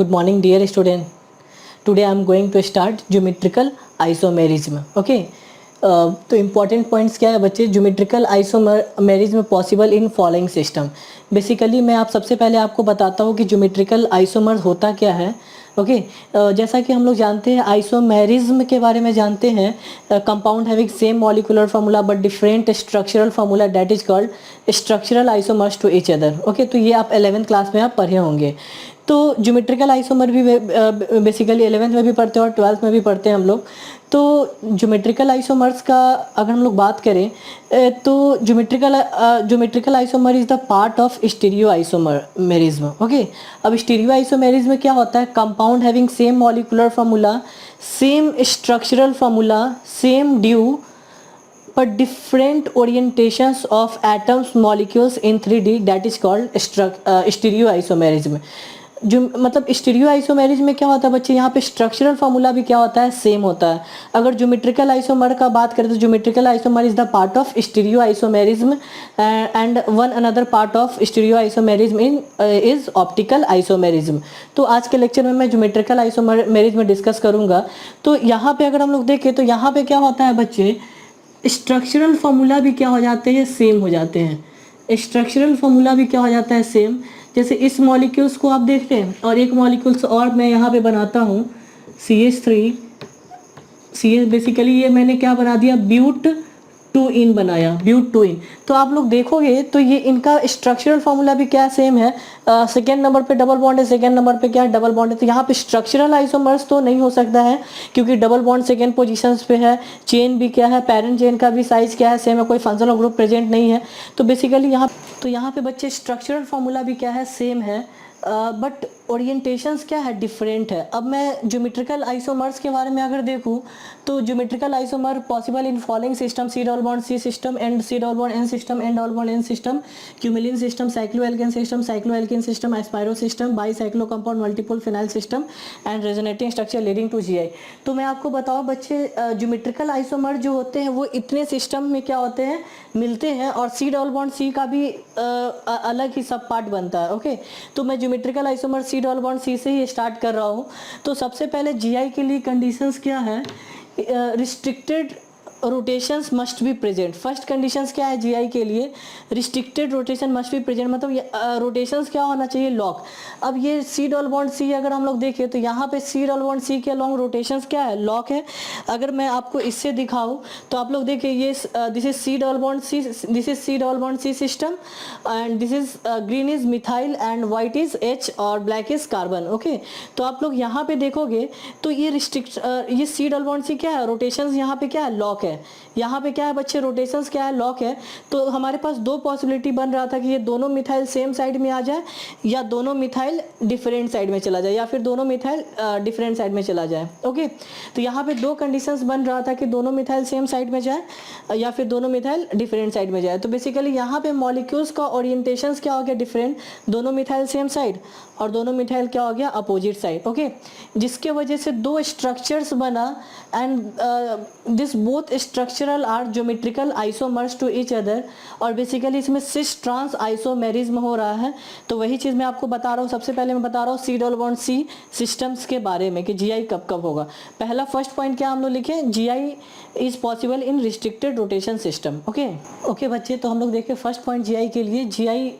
Good morning, dear student. Today I am going to start geometrical isomerism. Okay. तो important points क्या है बच्चे, geometrical isomerism possible in following system. Basically मैं आप सबसे पहले आपको बताता हूँ कि ज्योमेट्रिकल आइसोमर्स होता क्या है। ओके जैसा कि हम लोग जानते हैं आइसोमेरिज्म के बारे में जानते हैं, compound having same molecular formula but different structural formula that is called structural isomers to each other. Okay, तो ये आप 11th क्लास में आप पढ़े होंगे। तो ज्योमेट्रिकल आइसोमर भी बेसिकली 11th में भी पढ़ते हैं और 12th में भी पढ़ते हैं हम लोग। तो ज्योमेट्रिकल आइसोमर्स का अगर हम लोग बात करें तो geometrical isomer is the part of stereo isomerism. Okay, अब स्टीरियो आइसोमेरिज्म क्या होता है, compound having same molecular formula, same structural formula, same due but different orientations of atoms molecules in 3D that is called stereoisomerism। जो मतलब stereo isomerism में क्या होता है बच्चे, यहाँ पे स्ट्रक्चरल फार्मूला भी क्या होता है, सेम होता है। अगर ज्योमेट्रिकल आइसोमर का बात करें तो geometrical isomer is the part of stereo isomerism and one another part of stereo isomerism in is optical isomerism. तो आज के लेक्चर में मैं ज्योमेट्रिकल आइसोमेरिज्म डिस्कस करूंगा। तो यहाँ पे अगर हम लोग देखें तो यहाँ पे क्या होता है बच्चे, स्ट्रक्चरल फार्मूला भी क्या हो जाते हैं, सेम हो जाते हैं। स्ट्रक्चरल फार्मूला भी क्या हो जाता है, सेम। जैसे इस मॉलिक्यूल्स को आप देखते हैं और एक मॉलिक्यूल्स और मैं यहाँ पे बनाता हूँ CH3 बेसिकली ये मैंने क्या बना दिया, ब्यूट 2 इन बनाया, ब्यूट 2 इन। तो आप लोग देखोगे तो ये इनका स्ट्रक्चरल फार्मूला भी क्या सेम है। सेकेंड नंबर पे डबल बॉन्ड है, सेकेंड नंबर पे क्या है, डबल बॉन्ड है। तो यहाँ पे स्ट्रक्चरल आइसोमर्स तो नहीं हो सकता है क्योंकि डबल बॉन्ड सेकेंड पोजीशंस पे है। चेन भी क्या है, पैरेंट चेन का भी साइज क्या है, सेम है, कोई फंक्शनल ग्रुप प्रेजेंट नहीं है। तो बेसिकली यहाँ पे बच्चे स्ट्रक्चरल फार्मूला भी क्या है, सेम है, बट ओरिएंटेशंस क्या है, डिफरेंट है। अब मैं ज्योमेट्रिकल आइसोमर्स के बारे में अगर देखूँ तो geometrical isomer possible in following system, C double bond C system and C double bond N system and double bond N system, cumulene system, cycloalkene system, cycloalkene system, spiro system, bicyclo compound multiple phenyl system and resonating structure leading to GI। तो मैं आपको बताऊँ बच्चे, geometrical isomer जो होते हैं वो इतने सिस्टम में क्या होते हैं, मिलते हैं, और सी डबल बॉन्ड सी का भी अलग ही सब पार्ट बनता है। ओके, तो मैं geometrical isomer C double bond C से ही स्टार्ट कर रहा हूँ। तो सबसे पहले GI के लिए कंडीशंस क्या है, restricted rotations must be present. First conditions क्या है GI के लिए, restricted rotation must be present, मतलब रोटेशंस क्या होना चाहिए, लॉक। अब ये सी डबल बॉन्ड सी अगर हम लोग देखें तो यहाँ पे सी डबल बॉन्ड सी के लॉन्ग रोटेशंस क्या है, लॉक है। अगर मैं आपको इससे दिखाऊँ तो आप लोग देखिए ये this is C double bond C, this is C double bond C system and this is green is methyl and white is H और ब्लैक इज कार्बन। ओके, तो आप लोग यहाँ पे देखोगे तो ये ये सी डबल बॉन्ड सी क्या है, रोटेशंस यहाँ पे क्या है, लॉक है। यहाँ पे क्या है बच्चे, रोटेशंस क्या है, लॉक है। तो हमारे पास दो पॉसिबिलिटी बन रहा था कि ये दोनों मिथाइल सेम साइड में आ जाए या दोनों मिथाइल डिफरेंट साइड में चला जाए या फिर दोनों मिथाइल डिफरेंट साइड में चला जाए। ओके, तो यहाँ पे दो कंडीशंस बन रहा था कि दोनों मिथाइल सेम साइड में जाए या फिर दोनों मिथाइल डिफरेंट साइड में जाए। तो बेसिकली यहाँ पे मॉलिक्यूल्स का ओरिएंटेशंस क्या हो गया, डिफरेंट, दोनों मिथाइल सेम साइड और दोनों मिथाइल क्या हो गया, अपोजिट साइड। ओके, जिसके वजह से दो स्ट्रक्चर्स बना and this both structural are geometrical isomers to each other. और बेसिकली इसमें सिस ट्रांस आइसोमेरिज्म हो रहा है। तो वही चीज़ मैं आपको बता रहा हूँ। सबसे पहले मैं बता रहा हूँ C double bond C systems के बारे में कि GI कब कब होगा। पहला फर्स्ट पॉइंट क्या हम लोग लिखे, GI is possible in restricted rotation system. Okay बच्चे, तो हम लोग देखें फर्स्ट पॉइंट GI के लिए, GI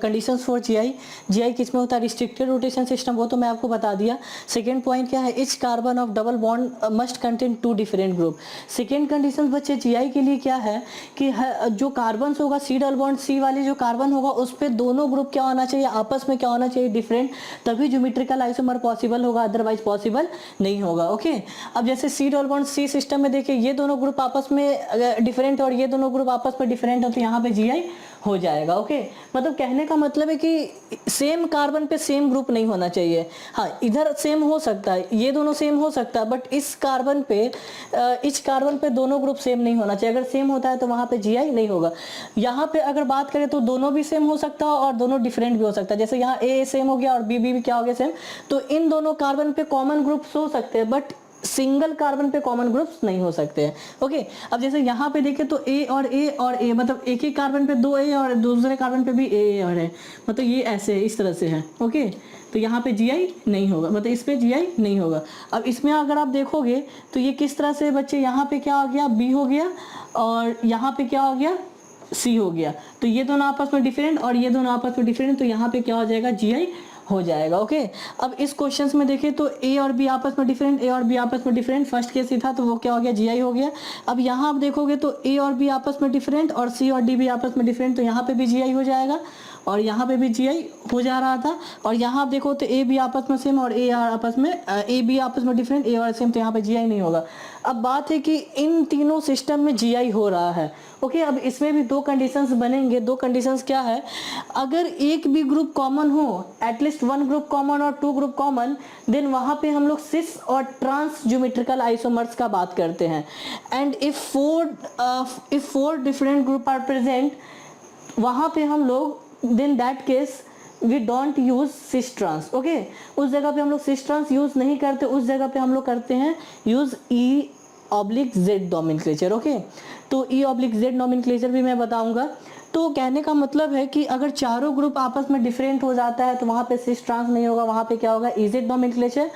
कंडीशंस फॉर GI किस में होता है, रिस्ट्रिक्टेड रोटेशन सिस्टम, वो तो मैं आपको बता दिया। सेकेंड पॉइंट क्या है, etch carbon of double bond must contain 2 different group. Second condition बच्चे GI के लिए क्या है कि जो कार्बन होगा, सी डबल बॉन्ड सी वाले जो कार्बन होगा उस पर दोनों ग्रुप क्या होना चाहिए, आपस में क्या होना चाहिए, डिफरेंट, तभी ज्योमेट्रिकल आइसोमर पॉसिबल होगा, अदरवाइज पॉसिबल नहीं होगा। ओके, अब जैसे C double bond C system में देखिए ये दोनों ग्रुप आपस में डिफरेंट और ये दोनों ग्रुप आपस में डिफरेंट है, तो यहाँ पे GI हो जाएगा। ओके, मतलब कहने का मतलब है कि सेम कार्बन पे सेम ग्रुप नहीं होना चाहिए। हाँ, इधर सेम हो सकता है, ये दोनों सेम हो सकता है, बट इस कार्बन पे दोनों ग्रुप सेम नहीं होना चाहिए। अगर सेम होता है तो वहाँ पे GI नहीं होगा। यहाँ पे अगर बात करें तो दोनों भी सेम हो सकता है और दोनों डिफरेंट भी हो सकता है। जैसे यहाँ A सेम हो गया और B भी क्या हो गया, सेम। तो इन दोनों कार्बन पे कॉमन ग्रुप्स हो सकते हैं, बट सिंगल कार्बन पे कॉमन ग्रुप्स नहीं हो सकते हैं। ओके, अब जैसे यहाँ पे देखें तो ए और ए मतलब एक ही कार्बन पे दो ए और दूसरे कार्बन पे भी ए और है, मतलब ये ऐसे है, इस तरह से है। ओके, तो यहाँ पे जीआई नहीं होगा, मतलब इस पे जीआई नहीं होगा। अब इसमें अगर आप देखोगे तो ये किस तरह से बच्चे, यहाँ पे क्या हो गया, बी हो गया, और यहाँ पे क्या हो गया, सी हो गया। तो ये दोनों आपस में डिफरेंट और ये दोनों आपस में डिफरेंट, तो यहाँ पे क्या हो जाएगा, जीआई हो जाएगा। ओके, अब इस क्वेश्चंस में देखें तो ए और बी आपस में डिफरेंट, ए और बी आपस में डिफरेंट, फर्स्ट केस ही था तो वो क्या हो गया, जीआई हो गया। अब यहाँ आप देखोगे तो ए और बी आपस में डिफरेंट और सी और डी भी आपस में डिफरेंट, तो यहाँ पे भी जीआई हो जाएगा और यहाँ पे भी जीआई हो जा रहा था। और यहाँ आप देखो तो ए बी आपस में सेम और ए आपस में, ए बी आपस में डिफरेंट, ए और सेम, तो यहाँ पे जीआई नहीं होगा। अब बात है कि इन तीनों सिस्टम में जीआई हो रहा है। ओके, अब इसमें भी दो कंडीशंस बनेंगे। दो कंडीशंस क्या है, अगर एक भी ग्रुप कॉमन हो, एटलीस्ट वन ग्रुप कॉमन और टू ग्रुप कॉमन, देन वहां पे हम लोग सिस और ट्रांस ज्योमेट्रिकल आइसोमर्स का बात करते हैं। And if four different group are present, वहां पे हम लोग, then that case we don't use cis trans. Okay, उस जगह पे हम लोग सिस ट्रांस यूज नहीं करते, उस जगह पे हम लोग करते हैं use E oblique Z nomenclature. Okay, तो ई ऑब्लिक जेड नॉमेनक्लेचर भी मैं बताऊंगा। तो कहने का मतलब है कि अगर चारों ग्रुप आपस में डिफरेंट हो जाता है तो वहाँ पे सिस ट्रांस नहीं होगा, वहाँ पे क्या होगा, इजेड नॉमेनक्लेचर।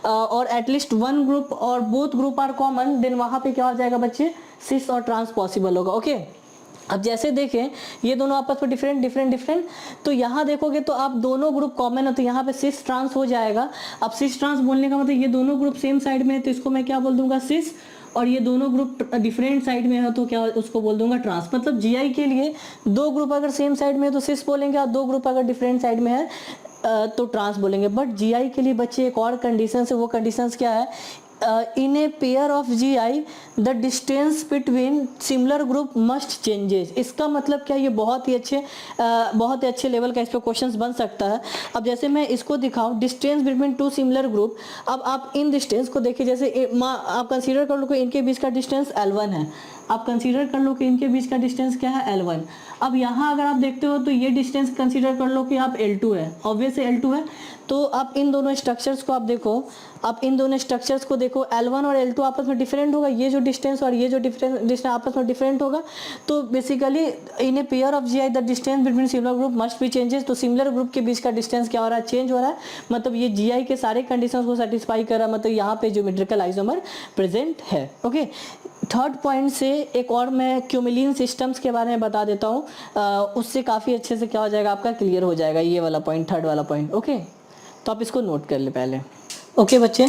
और एटलीस्ट वन ग्रुप और both group are common, then वहाँ पे क्या हो जाएगा बच्चे, सिस और ट्रांस पॉसिबल होगा। ओके, अब जैसे देखें ये दोनों आपस में डिफरेंट, तो यहाँ देखोगे तो आप दोनों ग्रुप कॉमन है तो यहाँ पे सिस ट्रांस हो जाएगा। अब सिस ट्रांस बोलने का मतलब ये दोनों ग्रुप सेम साइड में है तो इसको मैं क्या बोल दूंगा, सिस, और ये दोनों ग्रुप डिफरेंट साइड में है तो क्या उसको बोल दूंगा, ट्रांस। मतलब जीआई के लिए दो ग्रुप अगर सेम साइड में है तो सिस बोलेंगे और दो ग्रुप अगर डिफरेंट साइड में है तो ट्रांस बोलेंगे। बट जीआई के लिए बच्चे एक और कंडीशन है, वो कंडीशन क्या है, in a pair of GI the distance between similar group must changes। इसका मतलब क्या, ये बहुत ही अच्छे लेवल का इस पे क्वेश्चंस बन सकता है। अब जैसे मैं इसको दिखाऊं, distance between two similar group, अब आप इन डिस्टेंस को देखिए, जैसे आप कंसीडर कर लो कि इनके बीच का डिस्टेंस L1 है, आप कंसीडर कर लो कि इनके बीच का डिस्टेंस क्या है, L1। अब यहाँ अगर आप देखते हो तो ये डिस्टेंस कंसीडर कर लो कि आप L2 है, ऑब्वियस L2 है। तो आप इन दोनों स्ट्रक्चर्स को आप देखो, आप इन दोनों स्ट्रक्चर्स को देखो, L1 और L2 आपस में डिफरेंट होगा, ये जो डिस्टेंस और ये जो डिस्टेंस आपस में डिफरेंट होगा। तो basically in a pair of GI the distance between similar group must be changes. तो सिमिलर ग्रुप के बीच का डिस्टेंस क्या हो रहा है, चेंज हो रहा है। मतलब ये जीआई के सारे कंडीशंस को सेटिस्फाई कर रहा है, मतलब यहाँ पे ज्योमेट्रिकल आइसोमर प्रेजेंट है। ओके, थर्ड पॉइंट से एक और मैं क्यूमिलीन सिस्टम्स के बारे में बता देता हूँ, उससे काफ़ी अच्छे से क्या हो जाएगा, आपका क्लियर हो जाएगा ये वाला पॉइंट, थर्ड वाला पॉइंट। ओके, तो आप इसको नोट कर ले पहले। ओके बच्चे,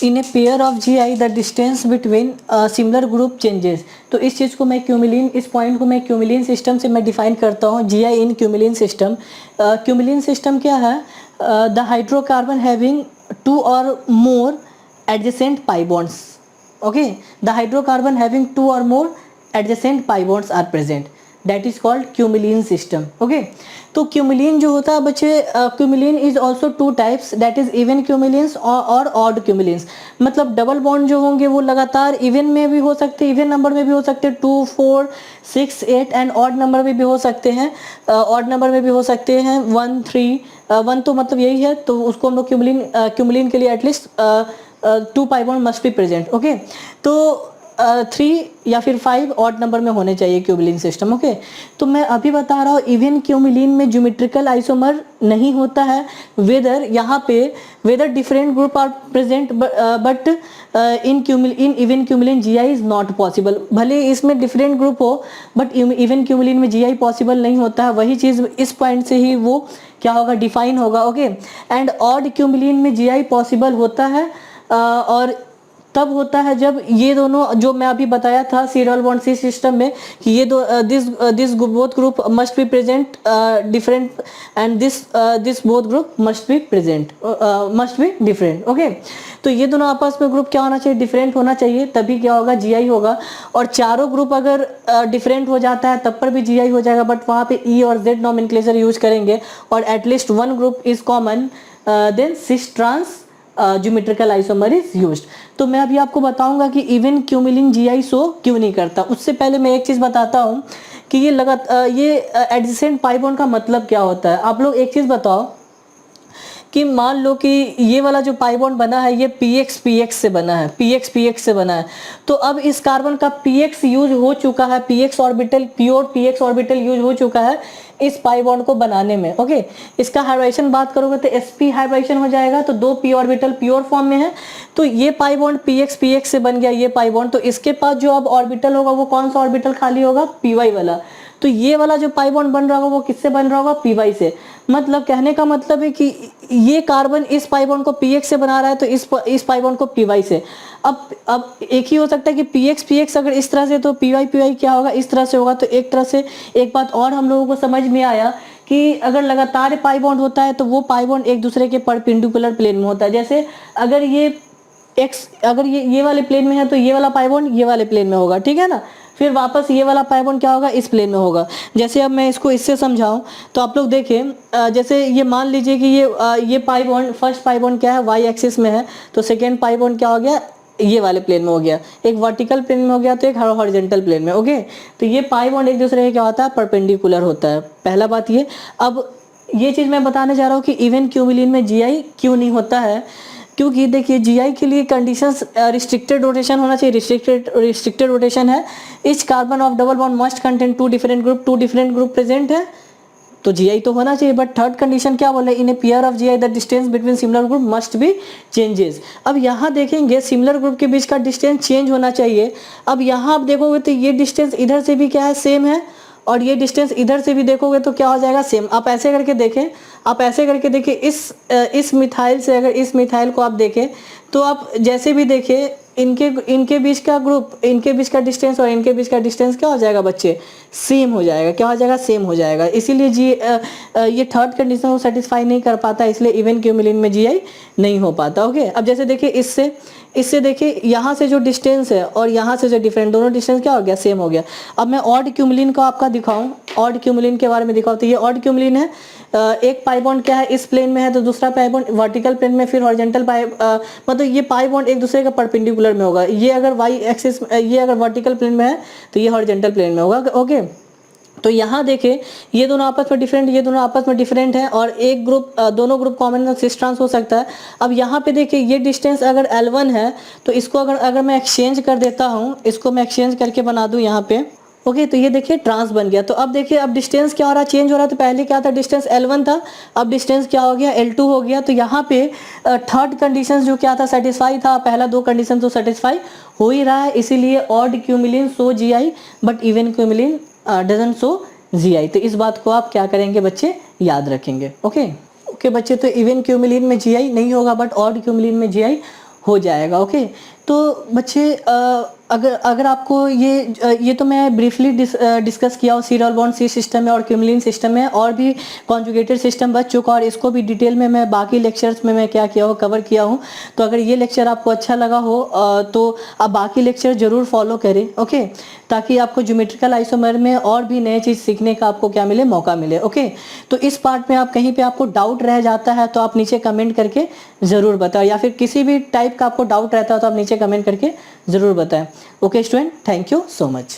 in a pair of G I the distance between similar group changes. तो इस चीज़ को मैं क्यूमिलीन, इस पॉइंट को मैं क्यूमिलीन सिस्टम से मैं डिफाइन करता हूँ, जी आई इन क्यूमिलीन सिस्टम। क्यूमिलीन सिस्टम क्या है, the hydrocarbon having two or more adjacent pi bonds. Okay, the hydrocarbon having two or more adjacent pi bonds are present, that is called cumulene system. Okay, तो cumulene जो होता है बच्चे, cumulene is also two types, that is even cumulenes और odd क्यूमिलीन्स। मतलब double bond जो होंगे वो लगातार इवन में भी हो सकते हैं, इवन नंबर में भी हो सकते हैं, 2, 4, 6, 8, एंड ऑड नंबर में भी हो सकते हैं, ऑड नंबर में भी हो सकते हैं 1, 3, 1 तो मतलब यही है, तो उसको हम लोग क्यूमिलीन के लिए at least 2 pi bond must be present. Okay, तो 3 या फिर 5 ऑड नंबर में होने चाहिए क्यूमिलीन सिस्टम। ओके, तो मैं अभी बता रहा हूँ इवन क्यूमिलीन में ज्योमेट्रिकल आइसोमर नहीं होता है, whether different group are present, but in even cumulene GI is not possible. भले इसमें डिफरेंट ग्रुप हो बट इवन क्यूमिलीन में जीआई पॉसिबल नहीं होता है। वही चीज़ इस पॉइंट से ही वो क्या होगा, डिफाइन होगा। ओके, एंड ऑड क्यूमिलीन में जीआई पॉसिबल होता है, और तब होता है जब ये दोनों, जो मैं अभी बताया था C double bond C system में, कि ये दो this both group must be present different, and this both group must be present, must be different. Okay, तो ये दोनों आपस में ग्रुप क्या होना चाहिए, डिफरेंट होना चाहिए, तभी क्या होगा, जीआई होगा। और चारों ग्रुप अगर डिफरेंट हो जाता है तब पर भी जीआई हो जाएगा, बट वहाँ पे ई और जेड नॉमेनक्लेचर यूज करेंगे, और at least one group is common, then cis trans geometrical isomer is used. तो मैं अभी आपको बताऊंगा कि इवन क्यूमिलीन जीआई शो क्यों नहीं करता। उससे पहले मैं एक चीज़ बताता हूँ कि ये एडजेसेंट पाई बॉन्ड का मतलब क्या होता है। आप लोग एक चीज़ बताओ, कि मान लो कि ये वाला जो पाई बॉन्ड बना है ये px से बना है, px से बना है। तो अब इस कार्बन का px यूज हो चुका है, px orbital, pure px orbital use हो चुका है इस पाई बॉन्ड को बनाने में। ओके, इसका हाइब्रिडेशन बात करोगे तो sp हाइब्रिडेशन हो जाएगा, तो 2 p ऑर्बिटल प्योर फॉर्म में है, तो ये पाई बॉन्ड px से बन गया ये पाई बॉन्ड। तो इसके पास जो अब ऑर्बिटल होगा वो कौन सा ऑर्बिटल खाली होगा, py वाला। तो ये वाला जो पाई बॉन्ड बन रहा होगा वो किससे बन रहा होगा, py से। मतलब कहने का मतलब है कि ये कार्बन इस पाई बॉन्ड को px से बना रहा है, तो इस पाई बॉन्ड को py से। अब एक ही हो सकता है कि px अगर इस तरह से, तो py क्या होगा, इस तरह से होगा। तो एक तरह से एक बात और हम लोगों को समझ में आया कि अगर लगातार पाई बॉन्ड होता है तो वो पाई बॉन्ड एक दूसरे के परपेंडिकुलर प्लेन में होता है। जैसे अगर ये अगर ये वाले प्लेन में है तो ये वाला पाई बॉन्ड ये वाले प्लेन में होगा, ठीक है ना। फिर वापस ये वाला पाई बॉन्ड क्या होगा, इस प्लेन में होगा। जैसे अब मैं इसको इससे समझाऊं तो आप लोग देखें, जैसे ये मान लीजिए कि ये pi bond, first pi bond क्या है, वाई एक्सिस में है, तो सेकेंड पाई बॉन्ड क्या हो गया, ये वाले प्लेन में हो गया। एक वर्टिकल प्लेन में हो गया तो एक हॉरिजॉन्टल प्लेन में। ओके, तो ये पाई बॉन्ड एक दूसरे के क्या होता है, परपेंडिकुलर होता है। पहला बात ये। अब ये चीज़ मैं बताने जा रहा हूँ कि इवन क्यूमिलिन में जीआई क्यों नहीं होता है, क्योंकि देखिए जीआई के लिए कंडीशंस रिस्ट्रिक्टेड रोटेशन होना चाहिए, रिस्ट्रिक्टेड रोटेशन है। Etch carbon of double bond must contain two different group present है, तो जीआई तो होना चाहिए। बट थर्ड कंडीशन क्या बोले, in a pair of GI the distance between similar group must be changes. अब यहाँ देखेंगे सिमिलर ग्रुप के बीच का डिस्टेंस चेंज होना चाहिए। अब यहाँ आप देखोगे तो ये डिस्टेंस इधर से भी क्या है, सेम है, और ये डिस्टेंस इधर से भी देखोगे तो क्या हो जाएगा, सेम। आप ऐसे करके देखें, आप ऐसे करके देखिए, इस मिथाइल से अगर इस मिथाइल को आप देखें तो आप जैसे भी देखें इनके बीच का ग्रुप, इनके बीच का डिस्टेंस और इनके बीच का डिस्टेंस क्या हो जाएगा बच्चे, सेम हो जाएगा। क्या हो जाएगा, सेम हो जाएगा। इसीलिए ये थर्ड कंडीशन को सेटिस्फाई नहीं कर पाता, इसलिए इवन क्यूमिलिन में जीआई नहीं हो पाता। ओके, अब जैसे देखिए इससे देखिए यहाँ से जो डिस्टेंस है और यहाँ से जो डिफरेंट, दोनों डिस्टेंस क्या हो गया, सेम हो गया। अब मैं ऑड क्यूमिलिन को आपका दिखाऊं, ऑड क्यूमिलिन के बारे में दिखाऊं, तो ये ऑड क्यूमिलिन है। एक पाई बॉन्ड क्या है, इस प्लेन में है, तो दूसरा पाई बॉन्ड वर्टिकल प्लेन में, फिर हॉरिजॉन्टल मतलब ये पाई बॉन्ड एक दूसरे का परपेंडिकुलर में होगा। ये अगर वाई एक्सिस, ये अगर वर्टिकल प्लेन में है तो ये हॉरिजॉन्टल प्लेन में होगा। ओके, तो यहाँ देखें ये दोनों आपस में डिफरेंट, ये दोनों आपस में डिफरेंट हैं, और एक ग्रुप, दोनों ग्रुप कॉमन सिस ट्रांस हो सकता है। अब यहाँ पे देखिए ये डिस्टेंस अगर L1 है तो इसको अगर मैं एक्सचेंज कर देता हूँ, इसको मैं एक्सचेंज करके बना दूँ यहाँ पे। ओके, तो ये देखिए ट्रांस बन गया। तो अब देखिए अब डिस्टेंस क्या हो रहा है, चेंज हो रहा है। तो पहले क्या था, डिस्टेंस L1 था, अब डिस्टेंस क्या हो गया, L2 हो गया। तो यहाँ पे थर्ड कंडीशन जो क्या था, सेटिस्फाई था, पहला दो कंडीशन तो सेटिस्फाई हो ही रहा है। इसीलिए odd cumulene so GI but even cumulene doesn't so GI. तो इस बात को आप क्या करेंगे बच्चे, याद रखेंगे। ओके बच्चे, तो इवन क्यूमिलिन में जीआई नहीं होगा बट ऑड क्यूमिलिन में जीआई हो जाएगा। ओके, तो बच्चे अगर आपको ये तो मैं ब्रीफली डिस्कस किया हूँ सीरियल बॉन्ड सी सिस्टम में और क्यूमिलिन सिस्टम में, और भी कॉन्जुगेटेड सिस्टम बच चुका, और इसको भी डिटेल में मैं बाकी लेक्चर्स में मैं क्या किया हूँ, कवर किया हूँ। तो अगर ये लेक्चर आपको अच्छा लगा हो तो आप बाकी लेक्चर ज़रूर फॉलो करें। ओके, ताकि आपको ज्योमेट्रिकल आइसोमर में और भी नए चीज़ सीखने का आपको क्या मिले, मौका मिले। ओके, तो इस पार्ट में आप कहीं पे आपको डाउट रह जाता है तो आप नीचे कमेंट करके ज़रूर बताओ, या फिर किसी भी टाइप का आपको डाउट रहता है तो आप नीचे कमेंट करके ज़रूर बताएं। Okay student, thank you so much.